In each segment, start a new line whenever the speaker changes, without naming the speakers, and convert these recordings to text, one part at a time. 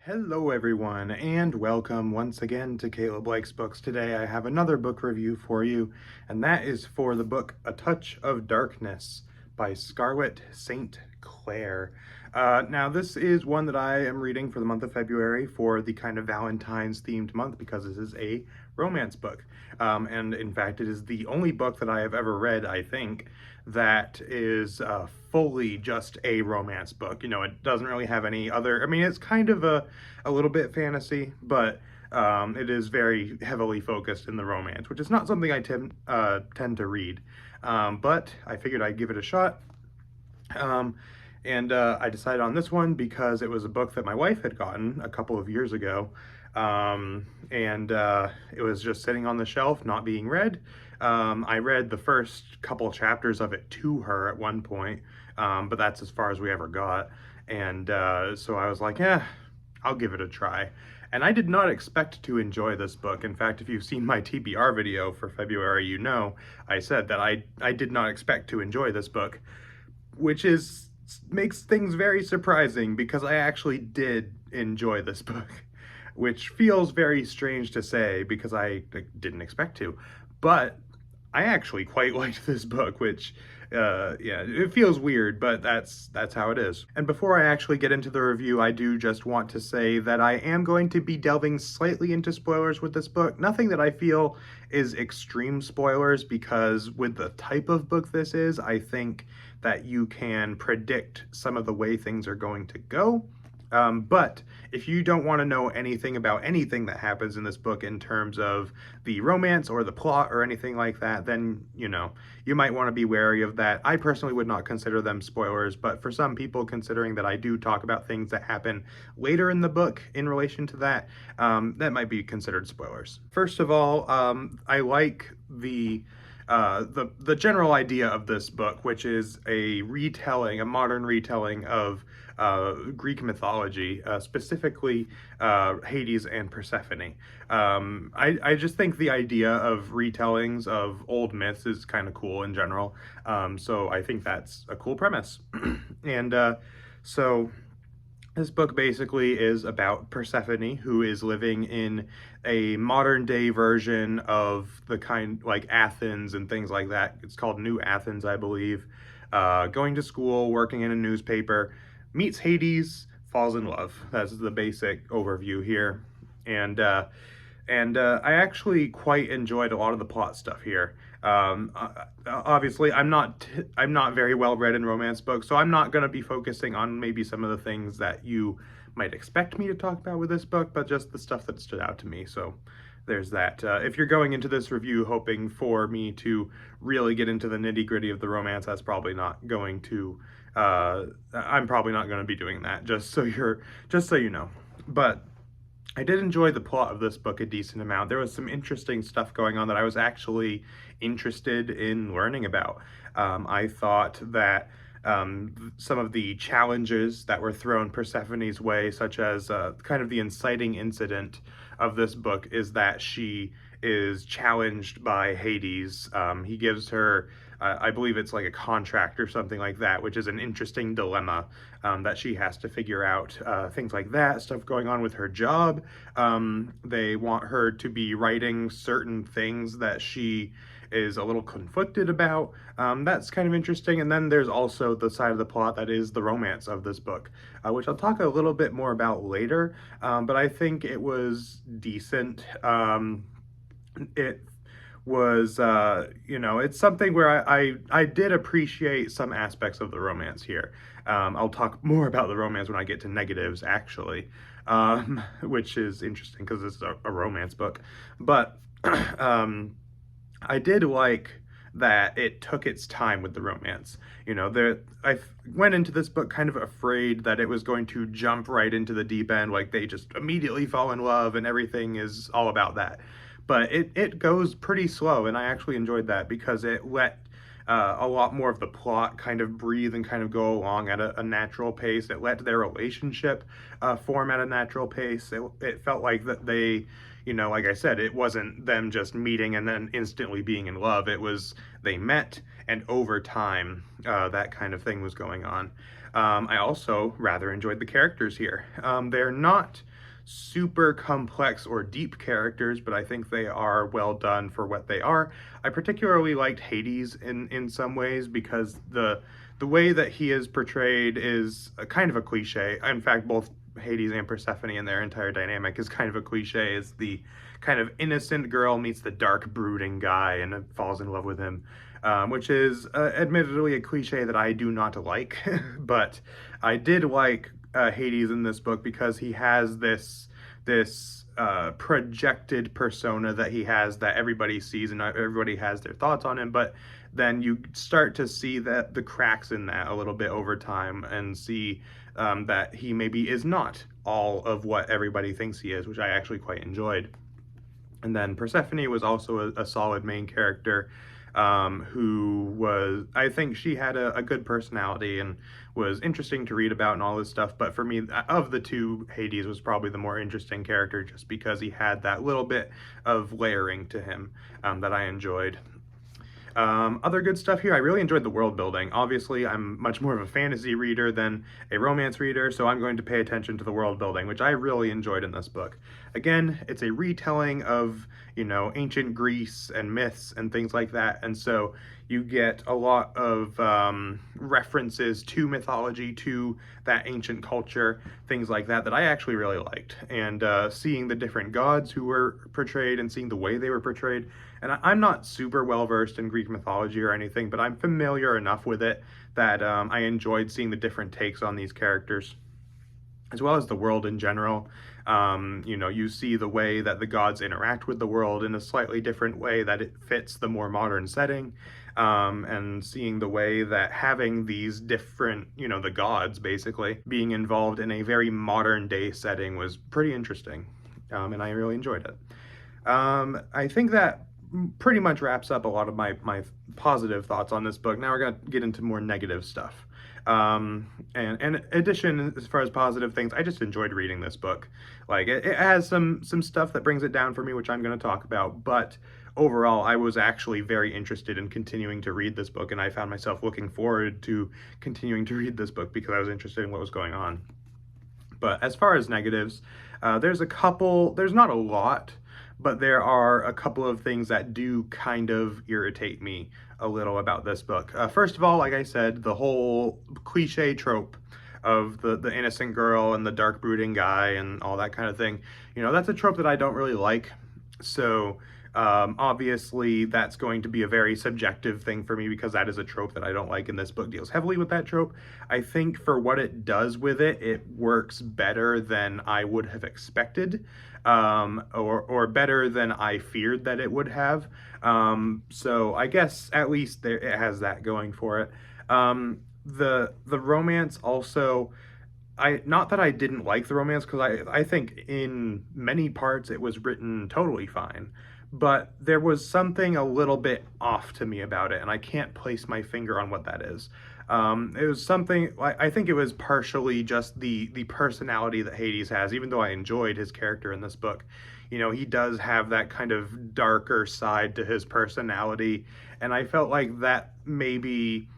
Hello everyone, and welcome once again to Caleb Likes Books. Today I have another book review for you, and that is for the book A Touch of Darkness by Scarlett St. Clair. Now this is one that I am reading for the month of February for the kind of Valentine's themed month because this is a romance book. And in fact it is the only book that I have ever read, I think, that is fully just a romance book. You know, it doesn't really have any other, I mean, it's kind of a little bit fantasy, but it is very heavily focused in the romance, which is not something I tend to read. But I figured I'd give it a shot. And I decided on this one because it was a book that my wife had gotten a couple of years ago. It was just sitting on the shelf, not being read. I read the first couple chapters of it to her at one point, but that's as far as we ever got. So I was like, yeah, I'll give it a try. And I did not expect to enjoy this book. In fact, if you've seen my TBR video for February, you know I said that I did not expect to enjoy this book, which makes things very surprising because I actually did enjoy this book, which feels very strange to say because I didn't expect to. But I actually quite liked this book, which, yeah, it feels weird, but that's how it is. And before I actually get into the review, I do just want to say that I am going to be delving slightly into spoilers with this book. Nothing that I feel is extreme spoilers, because with the type of book this is, I think that you can predict some of the way things are going to go. But if you don't want to know anything about anything that happens in this book in terms of the romance or the plot or anything like that, then, you know, you might want to be wary of that. I personally would not consider them spoilers, but for some people, considering that I do talk about things that happen later in the book in relation to that, that might be considered spoilers. First of all, I like the general idea of this book, which is a modern retelling of Greek mythology, specifically Hades and Persephone. I just think the idea of retellings of old myths is kind of cool in general. So I think that's a cool premise. and so this book basically is about Persephone, who is living in a modern day version of the kind like Athens and things like that. It's called New Athens, I believe. Going to school, working in a newspaper, meets Hades, falls in love. That's the basic overview here. And I actually quite enjoyed a lot of the plot stuff here. Obviously, I'm not very well read in romance books, so I'm not going to be focusing on maybe some of the things that you might expect me to talk about with this book, but just the stuff that stood out to me. So there's that. If you're going into this review hoping for me to really get into the nitty-gritty of the romance, that's probably not going to. I'm probably not going to be doing that. Just so you know. But I did enjoy the plot of this book a decent amount. There was some interesting stuff going on that I was actually interested in learning about. I thought that some of the challenges that were thrown Persephone's way, such as kind of the inciting incident of this book, is that she is challenged by Hades. He gives her, I believe it's like a contract or something like that, which is an interesting dilemma that she has to figure out. Things like that, stuff going on with her job. They want her to be writing certain things that she is a little conflicted about. That's kind of interesting. And then there's also the side of the plot that is the romance of this book, which I'll talk a little bit more about later. But I think it was decent. It was, you know, it's something where I did appreciate some aspects of the romance here. I'll talk more about the romance when I get to negatives, actually, which is interesting because it's a romance book. But I did like that it took its time with the romance. You know, I went into this book kind of afraid that it was going to jump right into the deep end, like they just immediately fall in love and everything is all about that. But it goes pretty slow, and I actually enjoyed that because it let a lot more of the plot kind of breathe and kind of go along at a natural pace. It let their relationship form at a natural pace. It felt like that they, you know, like I said, it wasn't them just meeting and then instantly being in love. It was they met, and over time, that kind of thing was going on. I also rather enjoyed the characters here. They're not super complex or deep characters, but I think they are well done for what they are. I particularly liked Hades in some ways because the way that he is portrayed is a kind of a cliche. In fact, both Hades and Persephone and their entire dynamic is kind of a cliche. Is the kind of innocent girl meets the dark, brooding guy and falls in love with him, which is admittedly a cliche that I do not like. But I did like Hades in this book because he has this projected persona that he has that everybody sees and everybody has their thoughts on him, but then you start to see that the cracks in that a little bit over time and see that he maybe is not all of what everybody thinks he is, which I actually quite enjoyed. And then Persephone was also a solid main character, who was, I think she had a good personality and was interesting to read about and all this stuff. But for me, of the two, Hades was probably the more interesting character just because he had that little bit of layering to him that I enjoyed. Other good stuff here, I really enjoyed the world building. Obviously, I'm much more of a fantasy reader than a romance reader, so I'm going to pay attention to the world building, which I really enjoyed in this book. Again, it's a retelling of, ancient Greece and myths and things like that, and so you get a lot of references to mythology, to that ancient culture, things like that, that I actually really liked. And seeing the different gods who were portrayed and seeing the way they were portrayed. And I'm not super well versed in Greek mythology or anything, but I'm familiar enough with it that I enjoyed seeing the different takes on these characters, as well as the world in general. You see the way that the gods interact with the world in a slightly different way that it fits the more modern setting, and seeing the way that having these different, the gods basically being involved in a very modern day setting was pretty interesting, and I really enjoyed it. I think that pretty much wraps up a lot of my positive thoughts on this book. Now we're going to get into more negative stuff. And in addition, as far as positive things, I just enjoyed reading this book. Like, it has some stuff that brings it down for me, which I'm going to talk about, but overall, I was actually very interested in continuing to read this book, and I found myself looking forward to continuing to read this book because I was interested in what was going on. But as far as negatives, there's not a lot, but there are a couple of things that do kind of irritate me a little about this book. First of all, like I said, the whole cliche trope of the innocent girl and the dark brooding guy and all that kind of thing, that's a trope that I don't really like. So obviously that's going to be a very subjective thing for me because that is a trope that I don't like, and this book deals heavily with that trope. I think for what it does with it, it works better than I would have expected, or better than I feared that it would have. So I guess at least it has that going for it. The romance also, not that I didn't like the romance, because I think in many parts it was written totally fine, but there was something a little bit off to me about it, and I can't place my finger on what that is. It was something, I think it was partially just the personality that Hades has, even though I enjoyed his character in this book. He does have that kind of darker side to his personality, and I felt like that maybe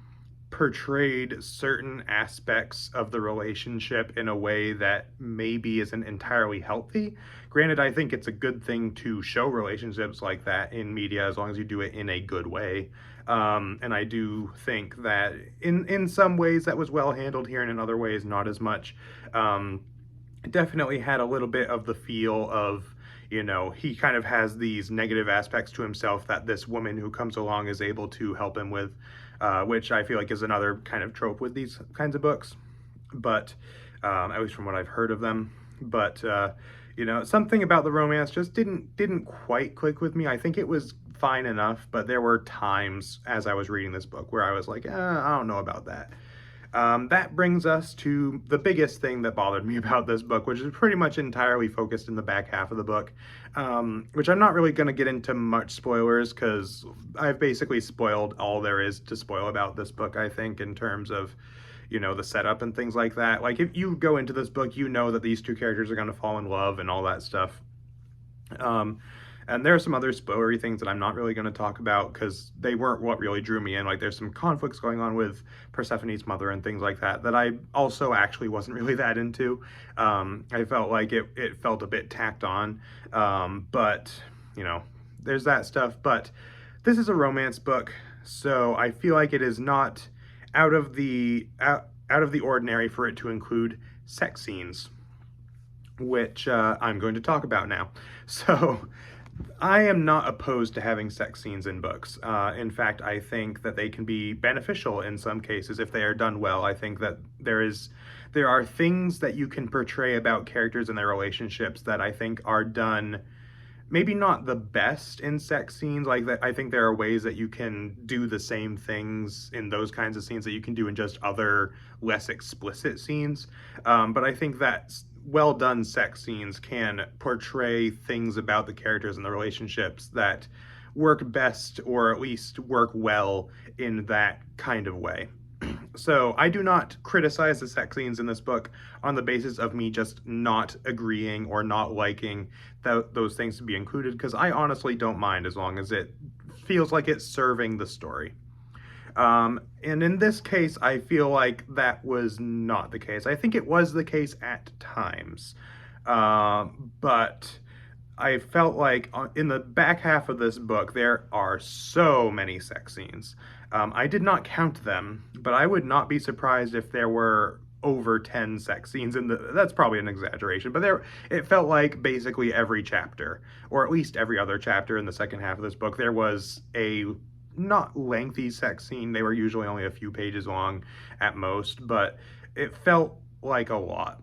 portrayed certain aspects of the relationship in a way that maybe isn't entirely healthy. Granted, I think it's a good thing to show relationships like that in media as long as you do it in a good way. And I do think that in some ways that was well handled here, and in other ways not as much. It definitely had a little bit of the feel of, he kind of has these negative aspects to himself that this woman who comes along is able to help him with, which I feel like is another kind of trope with these kinds of books, but at least from what I've heard of them. But something about the romance just didn't quite click with me. I think it was fine enough, but there were times as I was reading this book where I was like, I don't know about that. That brings us to the biggest thing that bothered me about this book, which is pretty much entirely focused in the back half of the book, which I'm not really going to get into much spoilers because I've basically spoiled all there is to spoil about this book, I think, in terms of, the setup and things like that. Like, if you go into this book, that these two characters are going to fall in love and all that stuff. And there are some other spoilery things that I'm not really going to talk about because they weren't what really drew me in. Like there's some conflicts going on with Persephone's mother and things like that that I also actually wasn't really that into. I felt like it felt a bit tacked on, but you know, there's that stuff. But this is a romance book, so I feel like it is not out of the ordinary for it to include sex scenes, which I'm going to talk about now. So, I am not opposed to having sex scenes in books. In fact, I think that they can be beneficial in some cases if they are done well. I think that there are things that you can portray about characters and their relationships that I think are done maybe not the best in sex scenes. Like that, I think there are ways that you can do the same things in those kinds of scenes that you can do in just other less explicit scenes. But I think that well done sex scenes can portray things about the characters and the relationships that work best, or at least work well in that kind of way. So I do not criticize the sex scenes in this book on the basis of me just not agreeing or not liking those things to be included, because I honestly don't mind as long as it feels like it's serving the story. And in this case, I feel like that was not the case. I think it was the case at times. But I felt like in the back half of this book, there are so many sex scenes. I did not count them, but I would not be surprised if there were over 10 sex scenes in that's probably an exaggeration, but it felt like basically every chapter, or at least every other chapter in the second half of this book, there was a not lengthy sex scene. They were usually only a few pages long at most, but it felt like a lot.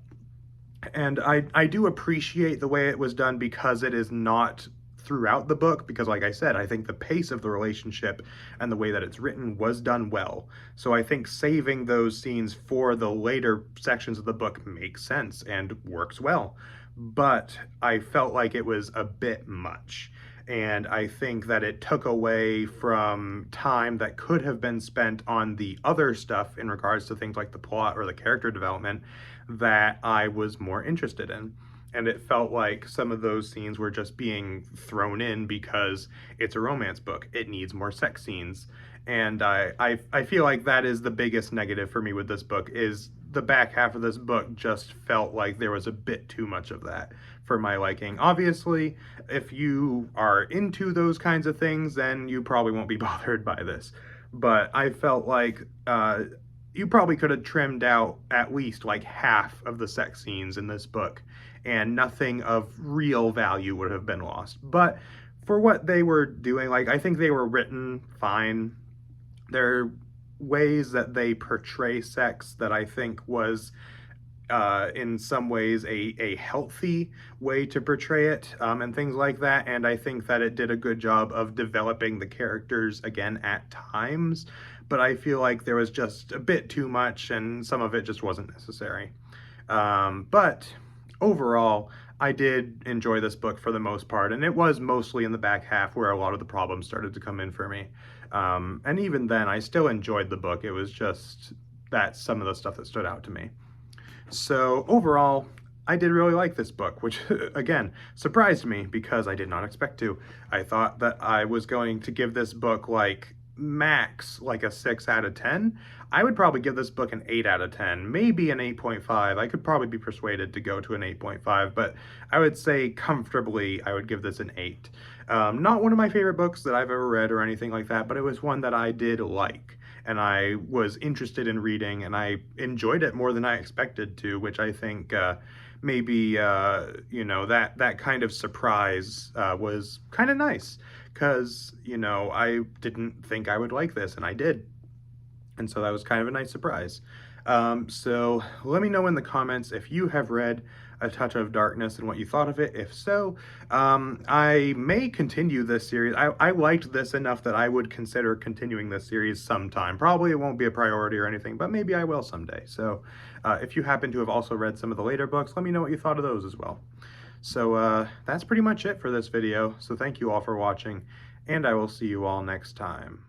And I do appreciate the way it was done because it is not throughout the book, because like I said, I think the pace of the relationship and the way that it's written was done well. So I think saving those scenes for the later sections of the book makes sense and works well. But I felt like it was a bit much. And I think that it took away from time that could have been spent on the other stuff in regards to things like the plot or the character development that I was more interested in. And it felt like some of those scenes were just being thrown in because it's a romance book. It needs more sex scenes. And I feel like that is the biggest negative for me with this book, is the back half of this book just felt like there was a bit too much of that for my liking. Obviously, if you are into those kinds of things, then you probably won't be bothered by this. But I felt like you probably could have trimmed out at least like half of the sex scenes in this book, and nothing of real value would have been lost. But for what they were doing, like, I think they were written fine. There are ways that they portray sex that I think was in some ways a healthy way to portray it, and things like that. And I think that it did a good job of developing the characters again at times, but I feel like there was just a bit too much and some of it just wasn't necessary. But overall, I did enjoy this book for the most part, and it was mostly in the back half where a lot of the problems started to come in for me. And even then, I still enjoyed the book. It was just that some of the stuff that stood out to me. So overall, I did really like this book, which again, surprised me because I did not expect to. I thought that I was going to give this book like max like a 6 out of 10. I would probably give this book an 8 out of 10, maybe an 8.5. I could probably be persuaded to go to an 8.5, but I would say comfortably I would give this an 8. Not one of my favorite books that I've ever read or anything like that, but it was one that I did like, and I was interested in reading, and I enjoyed it more than I expected to, which I think maybe, you know, that kind of surprise was kind of nice, because, you know, I didn't think I would like this, and I did. And so that was kind of a nice surprise. So let me know in the comments if you have read A Touch of Darkness and what you thought of it. If so, I may continue this series. I liked this enough that I would consider continuing this series sometime. Probably it won't be a priority or anything, but maybe I will someday. So if you happen to have also read some of the later books, let me know what you thought of those as well. So that's pretty much it for this video. So thank you all for watching, and I will see you all next time.